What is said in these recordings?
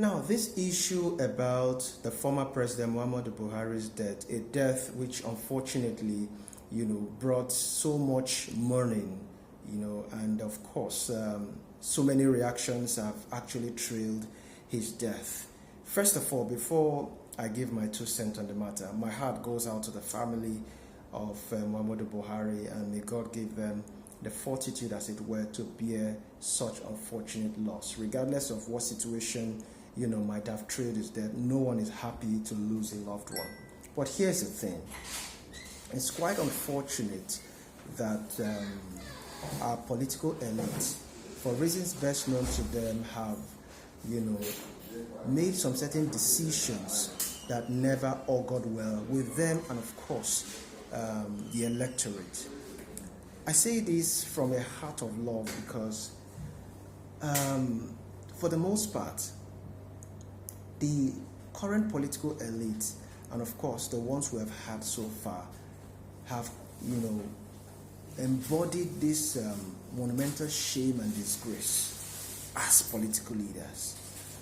Now, this issue about the former President Muhammadu Buhari's death, a death which unfortunately, brought so much mourning, and of course, so many reactions have actually trailed his death. First of all, before I give my 2 cents on the matter, my heart goes out to the family of Muhammadu Buhari, and may God give them the fortitude, as it were, to bear such unfortunate loss. Regardless of what situation might have trailed his death, no one is happy to lose a loved one. But here's the thing. It's quite unfortunate that our political elite, for reasons best known to them, have, made some certain decisions that never augured well with them and, of course, the electorate. I say this from a heart of love because, for the most part, the current political elite, and of course the ones we have had so far, have embodied this monumental shame and disgrace as political leaders,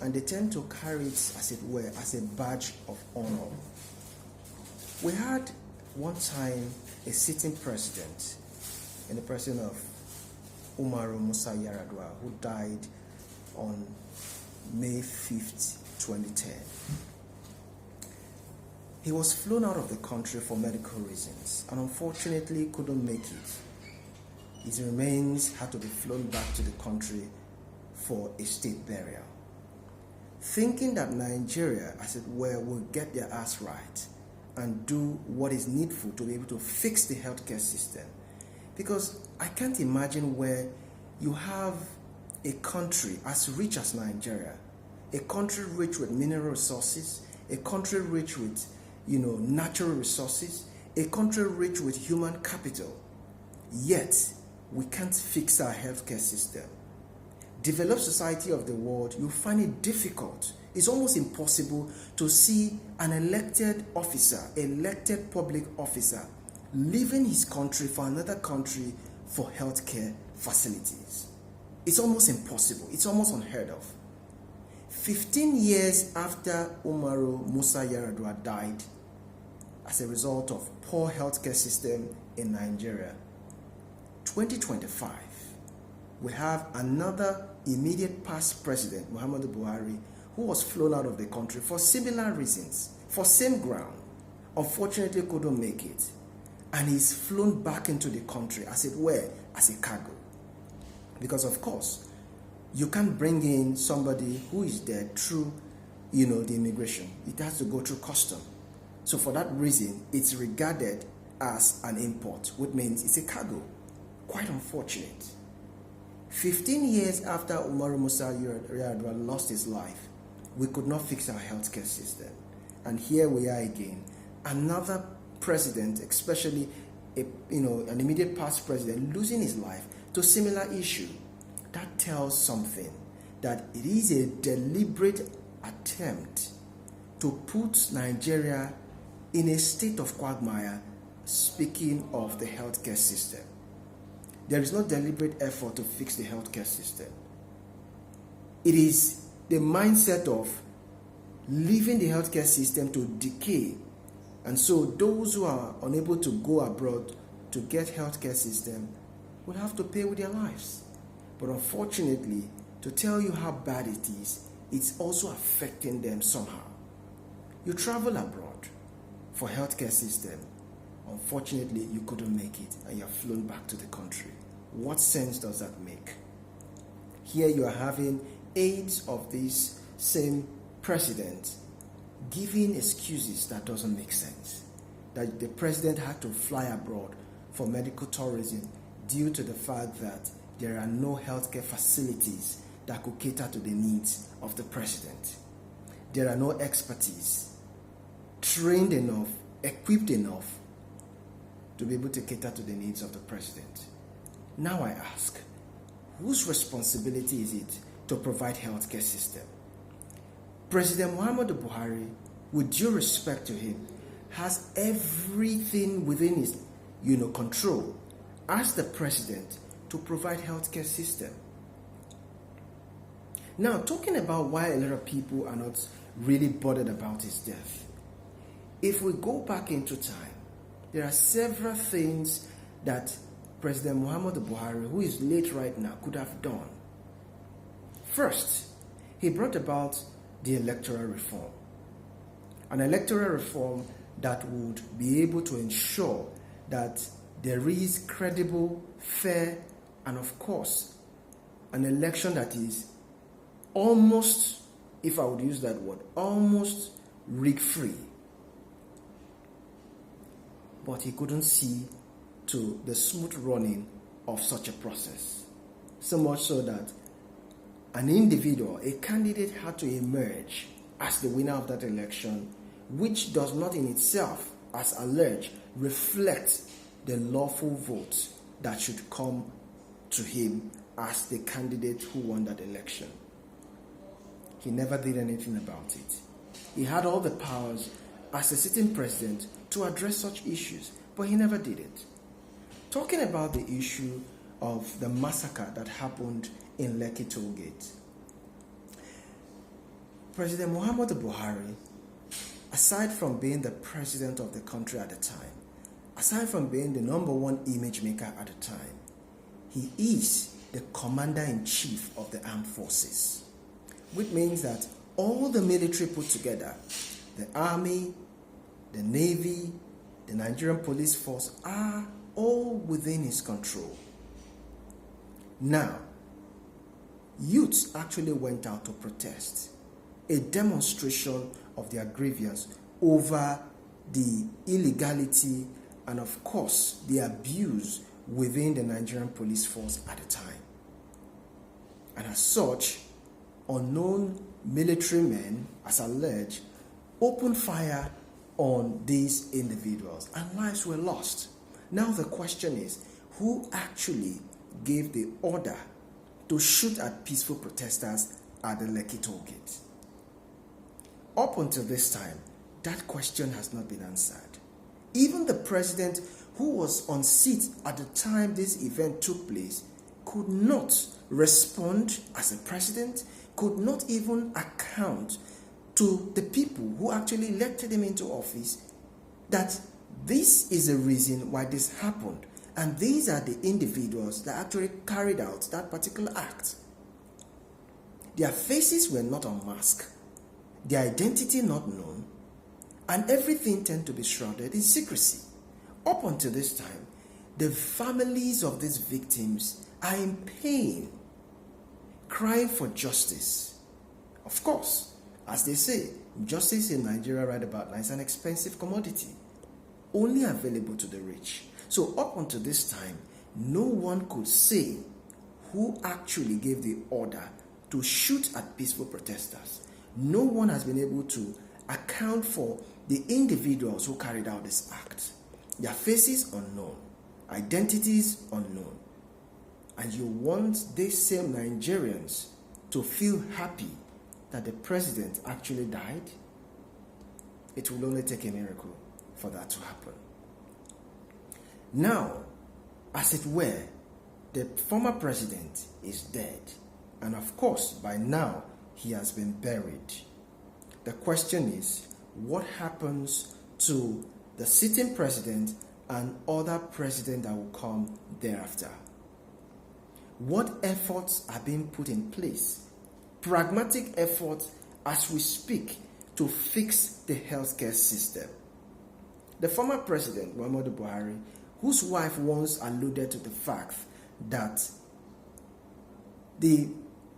and they tend to carry it, as it were, as a badge of honor. We had one time a sitting president, in the person of Umaru Musa Yar'Adua, who died on May 5th, 2010. He was flown out of the country for medical reasons and unfortunately couldn't make it. His remains had to be flown back to the country for a state burial. Thinking that Nigeria, as it were, will get their ass right and do what is needful to be able to fix the healthcare system. Because I can't imagine where you have a country as rich as Nigeria, a country rich with mineral resources, a country rich with, natural resources, a country rich with human capital, yet we can't fix our healthcare system. Developed society of the world, you find it difficult. It's almost impossible to see an elected officer, elected public officer, leaving his country for another country for healthcare facilities. It's almost impossible. It's almost unheard of. 15 years after Umaru Musa Yar'Adua died as a result of poor healthcare system in Nigeria, 2025, we have another immediate past president, Muhammadu Buhari, who was flown out of the country for similar reasons, for same ground. Unfortunately, couldn't make it. And he's flown back into the country, as it were, as a cargo. Because, of course, you can't bring in somebody who is dead through, the immigration. It has to go through custom. So for that reason, it's regarded as an import, which means it's a cargo. Quite unfortunate. 15 years after Umaru Musa Yar'Adua lost his life, we could not fix our healthcare system. And here we are again. Another president, especially an immediate past president, losing his life to a similar issue. That tells something, that it is a deliberate attempt to put Nigeria in a state of quagmire, speaking of the healthcare system. There is no deliberate effort to fix the healthcare system. It is the mindset of leaving the healthcare system to decay. And so those who are unable to go abroad to get healthcare system will have to pay with their lives. But unfortunately, to tell you how bad it is, it's also affecting them somehow. You travel abroad for healthcare system. Unfortunately, you couldn't make it and you're flown back to the country. What sense does that make? Here you are having aides of this same president giving excuses that doesn't make sense. That the president had to fly abroad for medical tourism due to the fact that there are no healthcare facilities that could cater to the needs of the president. There are no expertise, trained enough, equipped enough to be able to cater to the needs of the president. Now I ask, whose responsibility is it to provide healthcare system? President Muhammadu Buhari, with due respect to him, has everything within his control as the president to provide healthcare system. Now, talking about why a lot of people are not really bothered about his death. If we go back into time, there are several things that President Muhammadu Buhari, who is late right now, could have done. First, he brought about the electoral reform. An electoral reform that would be able to ensure that there is credible, fair, and of course, an election that is almost, if I would use that word, almost rig-free. But he couldn't see to the smooth running of such a process. So much so that an individual, a candidate, had to emerge as the winner of that election, which does not in itself, as alleged, reflect the lawful vote that should come to him as the candidate who won that election. He never did anything about it. He had all the powers as a sitting president to address such issues, but he never did it. Talking about the issue of the massacre that happened in Lekki Tollgate, President Muhammadu Buhari, aside from being the president of the country at the time, aside from being the number one image maker at the time, he is the commander-in-chief of the armed forces, which means that all the military put together, the army, the navy, the Nigerian police force, are all within his control. Now, youths actually went out to protest, a demonstration of their grievance over the illegality and of course the abuse within the Nigerian police force at the time. And as such, unknown military men, as alleged, opened fire on these individuals and lives were lost. Now the question is, who actually gave the order to shoot at peaceful protesters at the Lekki Tollgate? Up until this time, that question has not been answered. Even the president who was on seat at the time this event took place could not respond as a president, could not even account to the people who actually elected him into office that this is the reason why this happened. And these are the individuals that actually carried out that particular act. Their faces were not unmasked, their identity not known, and everything tended to be shrouded in secrecy. Up until this time, the families of these victims are in pain, crying for justice. Of course, as they say, justice in Nigeria right about now is an expensive commodity, only available to the rich. So up until this time, no one could say who actually gave the order to shoot at peaceful protesters. No one has been able to account for the individuals who carried out this act. Their faces unknown, identities unknown. And you want these same Nigerians to feel happy that the president actually died? It will only take a miracle for that to happen. Now, as it were, the former president is dead. And of course, by now, he has been buried. The question is, what happens to the sitting president and other president that will come thereafter? What efforts are being put in place? Pragmatic efforts as we speak to fix the healthcare system. The former president, Muhammadu Buhari, whose wife once alluded to the fact that the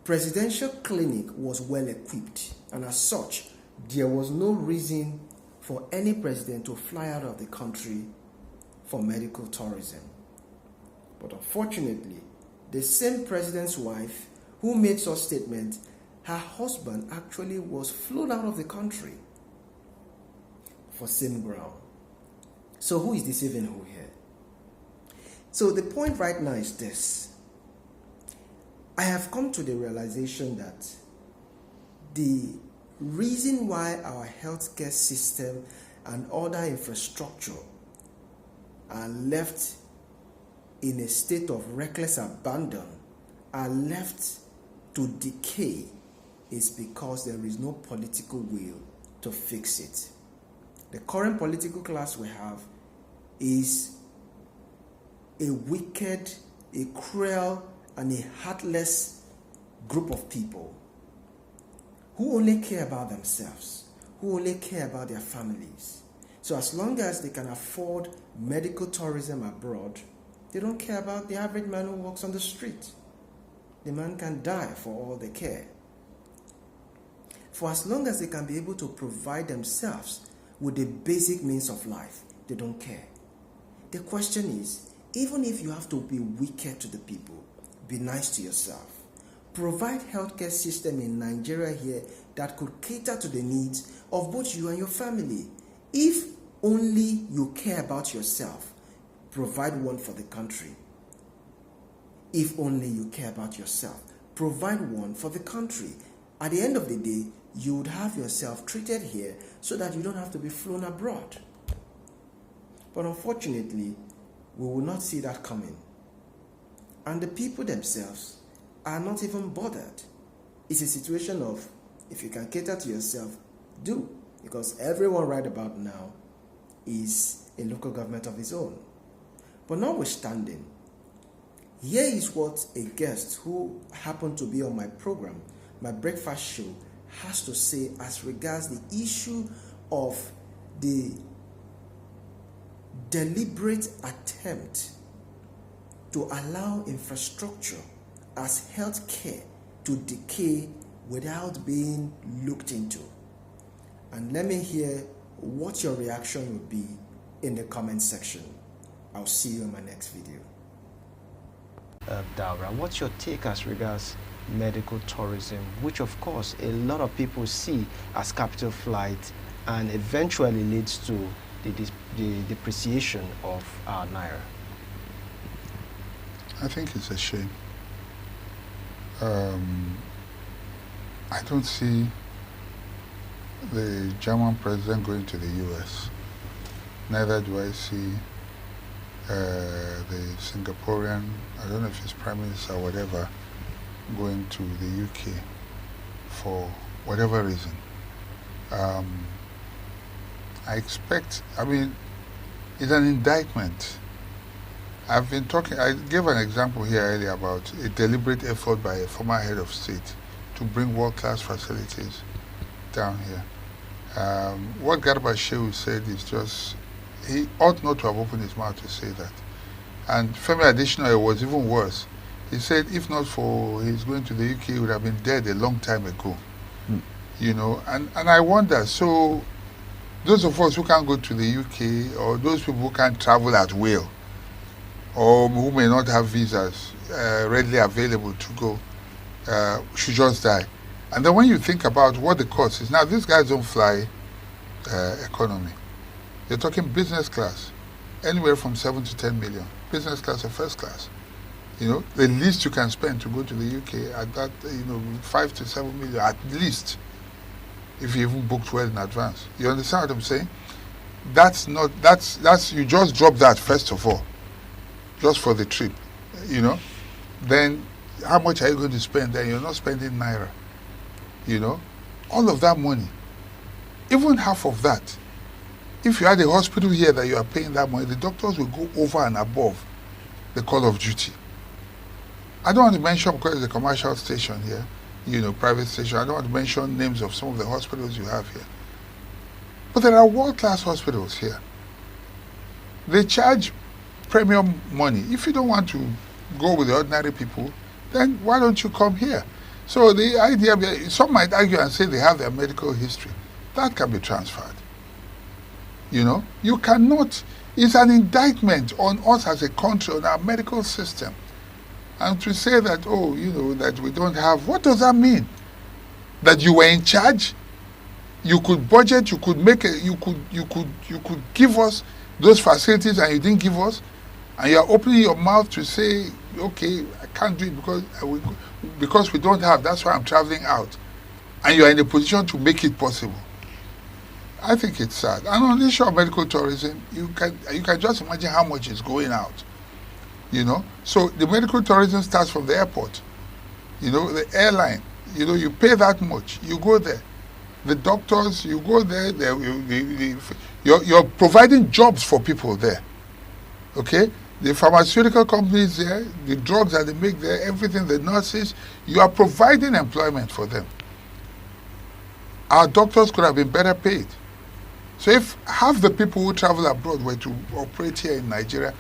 presidential clinic was well equipped, and as such, there was no reason for any president to fly out of the country for medical tourism. But unfortunately, the same president's wife who made such statement, her husband actually was flown out of the country for same ground. So who is deceiving who here? So the point right now is this. I have come to the realization that the reason why our healthcare system and other infrastructure are left in a state of reckless abandon, are left to decay is because there is no political will to fix it. The current political class we have is a wicked, a cruel, and a heartless group of people who only care about themselves, who only care about their families. So as long as they can afford medical tourism abroad, they don't care about the average man who walks on the street. The man can die for all they care. For as long as they can be able to provide themselves with the basic means of life, they don't care. The question is, even if you have to be wicked to the people, be nice to yourself. Provide healthcare system in Nigeria here that could cater to the needs of both you and your family. If only you care about yourself, provide one for the country. If only you care about yourself, provide one for the country. At the end of the day, you would have yourself treated here so that you don't have to be flown abroad. But unfortunately, we will not see that coming. And the people themselves are not even bothered. It's a situation of, if you can cater to yourself, do. Because everyone right about now is a local government of his own. But notwithstanding, here is what a guest who happened to be on my program, my breakfast show, has to say as regards the issue of the deliberate attempt to allow infrastructure as healthcare to decay without being looked into. And let me hear what your reaction would be in the comment section. I'll see you in my next video. Daura, what's your take as regards medical tourism, which of course a lot of people see as capital flight and eventually leads to the depreciation of our naira? I think it's a shame. I don't see the German president going to the US. Neither do I see the Singaporean, I don't know if he's prime minister or whatever, going to the UK for whatever reason. I expect, it's an indictment. I've been talking, I gave an example here earlier about a deliberate effort by a former head of state to bring world-class facilities down here. What Garba Shehu said is just, he ought not to have opened his mouth to say that. And Femi Adesina was even worse. He said if not for his going to the UK, he would have been dead a long time ago. You know, and I wonder, so those of us who can't go to the UK, or those people who can't travel at will, or who may not have visas readily available to go, should just die. And then when you think about what the cost is, now these guys don't fly economy. You're talking business class, anywhere from 7 to 10 million. Business class or first class. You know, the least you can spend to go to the UK at that, 5 to 7 million at least, if you even booked well in advance. You understand what I'm saying? That's you just drop that first of all, just for the trip, Then how much are you going to spend? Then you're not spending naira, all of that money, even half of that. If you had a hospital here that you are paying that money, the doctors will go over and above the call of duty. I don't want to mention, because it's a commercial station here, private station. I don't want to mention names of some of the hospitals you have here. But there are world-class hospitals here. They charge premium money. If you don't want to go with the ordinary people, then why don't you come here? So the idea, some might argue and say they have their medical history. That can be transferred. You cannot, it's an indictment on us as a country, on our medical system. And to say that, that we don't have, what does that mean? That you were in charge? You could budget, you could make you could give us those facilities and you didn't give us? And you are opening your mouth to say, okay, I can't do it because we don't have, that's why I'm traveling out. And you are in a position to make it possible. I think it's sad. And on the issue of medical tourism, you can just imagine how much is going out. So the medical tourism starts from the airport. The airline, You know, you pay that much, you go there. The doctors, you go there, you're providing jobs for people there. Okay? The pharmaceutical companies there, the drugs that they make there, everything, the nurses, you are providing employment for them. Our doctors could have been better paid. So if half the people who travel abroad were to operate here in Nigeria,